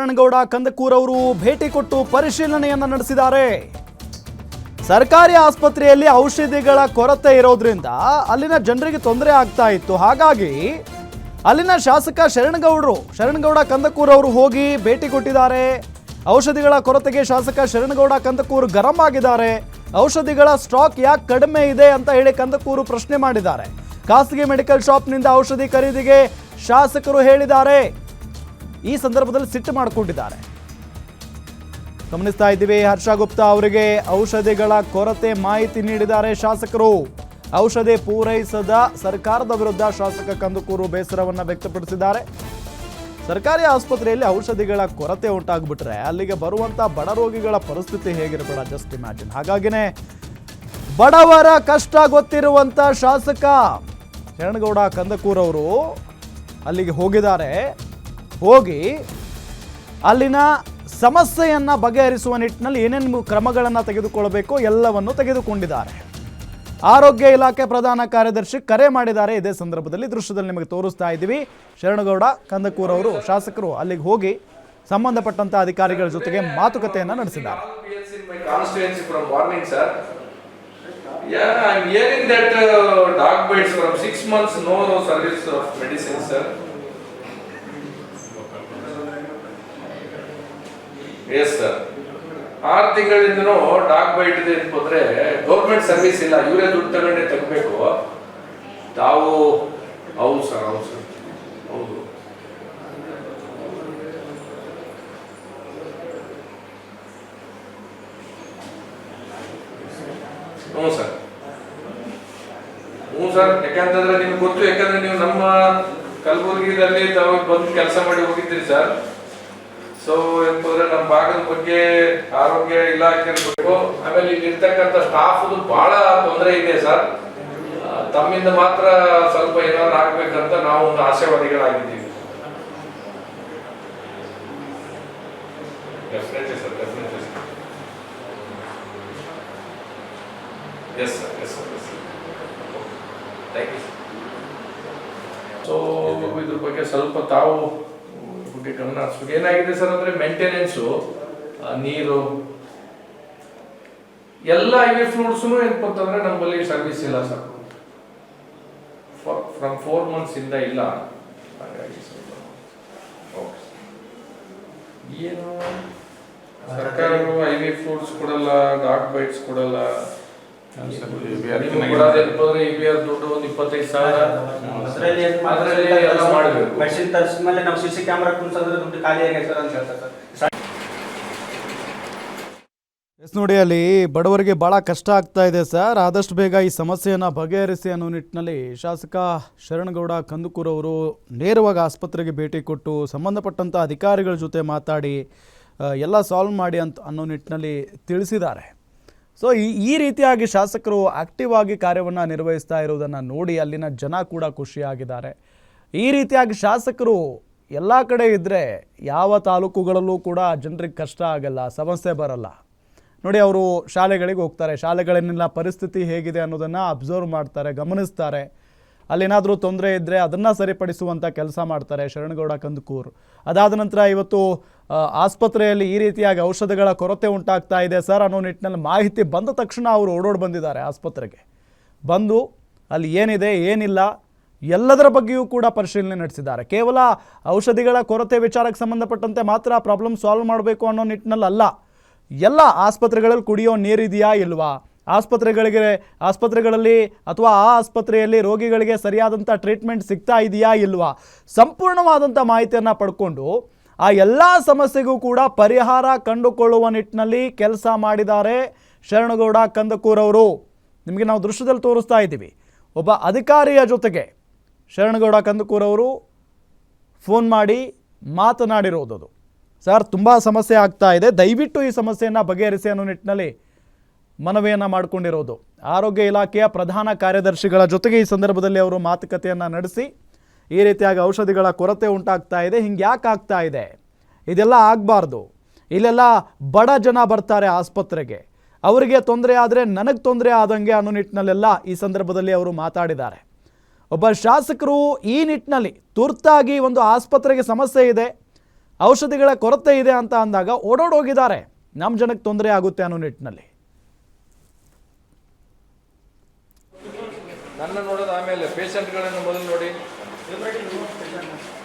ಶರಣಗೌಡ ಕಂದಕೂರ್ ಅವರು ಭೇಟಿ ಕೊಟ್ಟು ಪರಿಶೀಲನೆಯನ್ನು ನಡೆಸಿದ್ದಾರೆ. ಸರ್ಕಾರಿ ಆಸ್ಪತ್ರೆಯಲ್ಲಿ ಔಷಧಿಗಳ ಕೊರತೆ ಇರೋದ್ರಿಂದ ಅಲ್ಲಿನ ಜನರಿಗೆ ತೊಂದರೆ ಆಗ್ತಾ ಇತ್ತು. ಹಾಗಾಗಿ ಅಲ್ಲಿನ ಶಾಸಕ ಶರಣಗೌಡ ಕಂದಕೂರ್ ಅವರು ಹೋಗಿ ಭೇಟಿ ಕೊಟ್ಟಿದ್ದಾರೆ. ಔಷಧಿಗಳ ಕೊರತೆಗೆ ಶಾಸಕ ಶರಣಗೌಡ ಕಂದಕೂರ್ ಗರಂ ಆಗಿದ್ದಾರೆ. ಔಷಧಿಗಳ ಸ್ಟಾಕ್ ಯಾಕೆ ಕಡಿಮೆ ಇದೆ ಅಂತ ಹೇಳಿ ಕಂದಕೂರು ಪ್ರಶ್ನೆ ಮಾಡಿದ್ದಾರೆ. ಖಾಸಗಿ ಮೆಡಿಕಲ್ ಶಾಪ್ನಿಂದ ಔಷಧಿ ಖರೀದಿಗೆ ಶಾಸಕರು ಹೇಳಿದ್ದಾರೆ. ಈ ಸಂದರ್ಭದಲ್ಲಿ ಸಿಟ್ಟು ಮಾಡಿಕೊಂಡಿದ್ದಾರೆ. ಗಮನಿಸ್ತಾ ಇದ್ದೀವಿ. ಹರ್ಷ ಗುಪ್ತಾ ಅವರಿಗೆ ಔಷಧಿಗಳ ಕೊರತೆ ಮಾಹಿತಿ ನೀಡಿದ್ದಾರೆ ಶಾಸಕರು. ಔಷಧಿ ಪೂರೈಸದ ಸರ್ಕಾರದ ವಿರುದ್ಧ ಶಾಸಕ ಕಂದಕೂರು ಬೇಸರವನ್ನು ವ್ಯಕ್ತಪಡಿಸಿದ್ದಾರೆ. ಸರ್ಕಾರಿ ಆಸ್ಪತ್ರೆಯಲ್ಲಿ ಔಷಧಿಗಳ ಕೊರತೆ ಉಂಟಾಗ್ಬಿಟ್ರೆ ಅಲ್ಲಿಗೆ ಬರುವಂತ ಬಡ ರೋಗಿಗಳ ಪರಿಸ್ಥಿತಿ ಹೇಗಿರಬೇಡ, ಜಸ್ಟ್ ಇಮ್ಯಾಜಿನ್. ಹಾಗಾಗಿನೇ ಬಡವರ ಕಷ್ಟ ಗೊತ್ತಿರುವಂತ ಶಾಸಕ ಶರಣಗೌಡ ಕಂದಕೂರ್ ಅವರು ಅಲ್ಲಿಗೆ ಹೋಗಿದ್ದಾರೆ. ಹೋಗಿ ಅಲ್ಲಿನ ಸಮಸ್ಯೆಯನ್ನ ಬಗೆಹರಿಸುವ ನಿಟ್ಟಿನಲ್ಲಿ ಏನೇನು ಕ್ರಮಗಳನ್ನು ತೆಗೆದುಕೊಳ್ಳಬೇಕು ಎಲ್ಲವನ್ನು ತೆಗೆದುಕೊಂಡಿದ್ದಾರೆ. ಆರೋಗ್ಯ ಇಲಾಖೆ ಪ್ರಧಾನ ಕಾರ್ಯದರ್ಶಿ ಕರೆ ಮಾಡಿದ್ದಾರೆ. ಇದೇ ಸಂದರ್ಭದಲ್ಲಿ ದೃಶ್ಯದಲ್ಲಿ ನಿಮಗೆ ತೋರಿಸ್ತಾ ಇದ್ದೀವಿ. ಶರಣಗೌಡ ಕಂದಕೂರ್ ಅವರು ಶಾಸಕರು ಅಲ್ಲಿಗೆ ಹೋಗಿ ಸಂಬಂಧಪಟ್ಟಂತ ಅಧಿಕಾರಿಗಳ ಜೊತೆಗೆ ಮಾತುಕತೆಯನ್ನ ನಡೆಸಿದ್ದಾರೆ. Yes, sir. 6 ತಿಂಗಳಿಂದನೂ ಡಾಗ್ ಬೈಟ್ ಇದೆ ಅಂತಂದ್ರೆ ಗೌರ್ಮೆಂಟ್ ಸರ್ವಿಸ್ ಇಲ್ಲ, ಇವರೇ ದುಡ್ಡು ತಗೊಂಡೆ ತಗಬೇಕು. ತಾವು ಹೌದು ಸರ್, ಹೌದು ಹ್ಞೂ ಸರ್, ಯಾಕಂತಂದ್ರೆ ನಿಮ್ಗೆ ಗೊತ್ತು, ಯಾಕಂದ್ರೆ ನೀವು ನಮ್ಮ ಕಲಬುರಗಿದಲ್ಲಿ ತಾವು ಬಂದು ಕೆಲಸ ಮಾಡಿ ಹೋಗಿದ್ದೀರಿ ಸರ್. ಸೊ ಏನಂತಂದ್ರೆ ನಮ್ಮ ಭಾಗದ ಬಗ್ಗೆ ಆರೋಗ್ಯ ಇಲಾಖೆ ಬೇಕು. ಆಮೇಲೆ ಇಲ್ಲಿ ಇರ್ತಕ್ಕಂಥ ಸ್ಟಾಫ್ ಬಹಳ ತೊಂದರೆ ಇದೆ ಸರ್. ತಮ್ಮಿಂದ ಮಾತ್ರ ಸ್ವಲ್ಪ ಏನಾದ್ರು ಆಗ್ಬೇಕಂತ ನಾವು ಒಂದು ಆಶಾವಾದಿಗಳಾಗಿದ್ದೀವಿ. Definitely sir, definitely sir. Yes sir, yes sir, yes sir. Thank you sir. So ಇದ್ರ ಬಗ್ಗೆ ಸ್ವಲ್ಪ ತಾವು ಗಮನ ಹರಿಸ್ಬೇಕು. ಏನಾಗಿದೆ ಸರ್ ಅಂದ್ರೆ ಮೇಂಟೆನೆನ್ಸು, ನೀರು ಎಲ್ಲ ಇವೆ ಫ್ಲೂಡ್ಸ್ನು ಏನಪ್ಪ ಅಂತಂದ್ರೆ ನಮ್ಮಲ್ಲಿ ಸರ್ವಿಸ್ ಇಲ್ಲ ಸರ್. ಫ್ರಮ್ 4 months ಇಂದ ಇಲ್ಲ. ಹಾಗಾಗಿ ಏನು ಸರ್ಕಾರವು ಐವಿ ಫ್ಲೂಡ್ಸ್ ಕೊಡಲ್ಲ, ಡಾಗ್ ಬೈಟ್ಸ್ ಕೊಡಲ್ಲ. ದುಡ್ಡು 25,000 ಮೆಷಿನ್ ತರಿಸಿದ್ಮೇಲೆ ನಾವು CC ಕ್ಯಾಮೆರಾ ಕುಂತ್ಸಂದ್ರೆ ದುಡ್ಡು ಖಾಲಿ ಆಗೈತೆ ಸರ್ ಅಂತ ಹೇಳ್ತಾರೆ ಸರ್. ಎಸ್ ನೋಡಿ, ಅಲ್ಲಿ ಬಡವರಿಗೆ ಭಾಳ ಕಷ್ಟ ಆಗ್ತಾ ಇದೆ ಸರ್. ಆದಷ್ಟು ಬೇಗ ಈ ಸಮಸ್ಯೆಯನ್ನು ಬಗೆಹರಿಸಿ ಅನ್ನೋ ನಿಟ್ಟಿನಲ್ಲಿ ಶಾಸಕ ಶರಣಗೌಡ ಕಂದಕೂರ್ ಅವರು ನೇರವಾಗಿ ಆಸ್ಪತ್ರೆಗೆ ಭೇಟಿ ಕೊಟ್ಟು ಸಂಬಂಧಪಟ್ಟಂಥ ಅಧಿಕಾರಿಗಳ ಜೊತೆ ಮಾತಾಡಿ ಎಲ್ಲ ಸಾಲ್ವ್ ಮಾಡಿ ಅನ್ನೋ ನಿಟ್ಟಿನಲ್ಲಿ ತಿಳಿಸಿದ್ದಾರೆ. ಸೊ ಈ ರೀತಿಯಾಗಿ ಶಾಸಕರು ಆಕ್ಟಿವ್ ಆಗಿ ಕಾರ್ಯವನ್ನು ನಿರ್ವಹಿಸ್ತಾ ಇರೋದನ್ನು ನೋಡಿ ಅಲ್ಲಿನ ಜನ ಕೂಡ ಖುಷಿಯಾಗಿದ್ದಾರೆ. ಈ ರೀತಿಯಾಗಿ ಶಾಸಕರು ಎಲ್ಲ ಕಡೆ ಇದ್ದರೆ ಯಾವ ತಾಲೂಕುಗಳಲ್ಲೂ ಕೂಡ ಜನರಿಗೆ ಕಷ್ಟ ಆಗಲ್ಲ, ಸಮಸ್ಯೆ ಬರಲ್ಲ. ನೋಡಿ, ಅವರು ಶಾಲೆಗಳಿಗೆ ಹೋಗ್ತಾರೆ, ಶಾಲೆಗಳನ್ನೆಲ್ಲ ಪರಿಸ್ಥಿತಿ ಹೇಗಿದೆ ಅನ್ನೋದನ್ನು ಅಬ್ಸರ್ವ್ ಮಾಡ್ತಾರೆ, ಗಮನಿಸ್ತಾರೆ. ಅಲ್ಲೇನಾದರೂ ತೊಂದರೆ ಇದ್ದರೆ ಅದನ್ನು ಸರಿಪಡಿಸುವಂಥ ಕೆಲಸ ಮಾಡ್ತಾರೆ ಶರಣಗೌಡ ಕಂದಕೂರ್. ಅದಾದ ನಂತರ ಇವತ್ತು ಆಸ್ಪತ್ರೆಯಲ್ಲಿ ಈ ರೀತಿಯಾಗಿ ಔಷಧಗಳ ಕೊರತೆ ಉಂಟಾಗ್ತಾ ಇದೆ ಸರ್ ಅನ್ನೋ ನಿಟ್ಟಿನಲ್ಲಿ ಮಾಹಿತಿ ಬಂದ ತಕ್ಷಣ ಅವರು ಓಡೋಡಿ ಬಂದಿದ್ದಾರೆ ಆಸ್ಪತ್ರೆಗೆ. ಬಂದು ಅಲ್ಲಿ ಏನಿದೆ ಏನಿಲ್ಲ ಎಲ್ಲದರ ಬಗ್ಗೆಯೂ ಕೂಡ ಪರಿಶೀಲನೆ ನಡೆಸಿದ್ದಾರೆ. ಕೇವಲ ಔಷಧಿಗಳ ಕೊರತೆ ವಿಚಾರಕ್ಕೆ ಸಂಬಂಧಪಟ್ಟಂತೆ ಮಾತ್ರ ಪ್ರಾಬ್ಲಮ್ ಸಾಲ್ವ್ ಮಾಡಬೇಕು ಅನ್ನೋ ನಿಟ್ಟಿನಲ್ಲಿ ಅಲ್ಲ, ಎಲ್ಲ ಆಸ್ಪತ್ರೆಗಳಲ್ಲಿ ಕುಡಿಯೋ ನೀರಿದೆಯಾ ಇಲ್ವಾ, ಆಸ್ಪತ್ರೆಗಳಲ್ಲಿ ಅಥವಾ ಆ ಆಸ್ಪತ್ರೆಯಲ್ಲಿ ರೋಗಿಗಳಿಗೆ ಸರಿಯಾದಂಥ ಟ್ರೀಟ್ಮೆಂಟ್ ಸಿಗ್ತಾ ಇದೆಯಾ ಇಲ್ವಾ, ಸಂಪೂರ್ಣವಾದಂಥ ಮಾಹಿತಿಯನ್ನು ಪಡ್ಕೊಂಡು ಆ ಎಲ್ಲ ಸಮಸ್ಯೆಗೂ ಕೂಡ ಪರಿಹಾರ ಕಂಡುಕೊಳ್ಳುವ ನಿಟ್ಟಿನಲ್ಲಿ ಕೆಲಸ ಮಾಡಿದ್ದಾರೆ ಶರಣಗೌಡ ಕಂದಕೂರ್ ಅವರು. ನಿಮಗೆ ನಾವು ದೃಶ್ಯದಲ್ಲಿ ತೋರಿಸ್ತಾ ಇದ್ದೀವಿ. ಒಬ್ಬ ಅಧಿಕಾರಿಯ ಜೊತೆಗೆ ಶರಣಗೌಡ ಕಂದಕೂರ್ ಅವರು ಫೋನ್ ಮಾಡಿ ಮಾತನಾಡಿರೋದು. ಸರ್, ತುಂಬ ಸಮಸ್ಯೆ ಆಗ್ತಾ ಇದೆ, ದಯವಿಟ್ಟು ಈ ಸಮಸ್ಯೆಯನ್ನು ಬಗೆಹರಿಸಿ ಅನ್ನೋ ನಿಟ್ಟಿನಲ್ಲಿ ಮನವಿಯನ್ನು ಮಾಡಿಕೊಂಡಿರೋದು. ಆರೋಗ್ಯ ಇಲಾಖೆಯ ಪ್ರಧಾನ ಕಾರ್ಯದರ್ಶಿಗಳ ಜೊತೆಗೆ ಈ ಸಂದರ್ಭದಲ್ಲಿ ಅವರು ಮಾತುಕತೆಯನ್ನು ನಡೆಸಿ ಈ ರೀತಿಯಾಗಿ ಔಷಧಿಗಳ ಕೊರತೆ ಉಂಟಾಗ್ತಾ ಇದೆ, ಹಿಂಗೆ ಯಾಕೆ ಆಗ್ತಾ ಇದೆ, ಇದೆಲ್ಲ ಆಗಬಾರ್ದು, ಇಲ್ಲೆಲ್ಲ ಬಡ ಜನ ಬರ್ತಾರೆ ಆಸ್ಪತ್ರೆಗೆ, ಅವರಿಗೆ ತೊಂದರೆ ಆದರೆ ನನಗೆ ತೊಂದರೆ ಆದಂಗೆ ಅನ್ನೋ ನಿಟ್ಟಿನಲ್ಲೆಲ್ಲ ಈ ಸಂದರ್ಭದಲ್ಲಿ ಅವರು ಮಾತಾಡಿದ್ದಾರೆ. ಒಬ್ಬ ಶಾಸಕರು ಈ ನಿಟ್ಟಿನಲ್ಲಿ ತುರ್ತಾಗಿ ಒಂದು ಆಸ್ಪತ್ರೆಗೆ ಸಮಸ್ಯೆ ಇದೆ, ಔಷಧಿಗಳ ಕೊರತೆ ಇದೆ ಅಂತ ಅಂದಾಗ ಓಡೋಡೋಗಿದ್ದಾರೆ. ನಮ್ಮ ಜನಕ್ಕೆ ತೊಂದರೆ ಆಗುತ್ತೆ ಅನ್ನೋ ನಿಟ್ಟಿನಲ್ಲಿ. ನನ್ನ ನೋಡೋದು ಆಮೇಲೆ ಪೇಷಂಟ್ಗಳನ್ನು ಮೊದಲು ನೋಡಿ.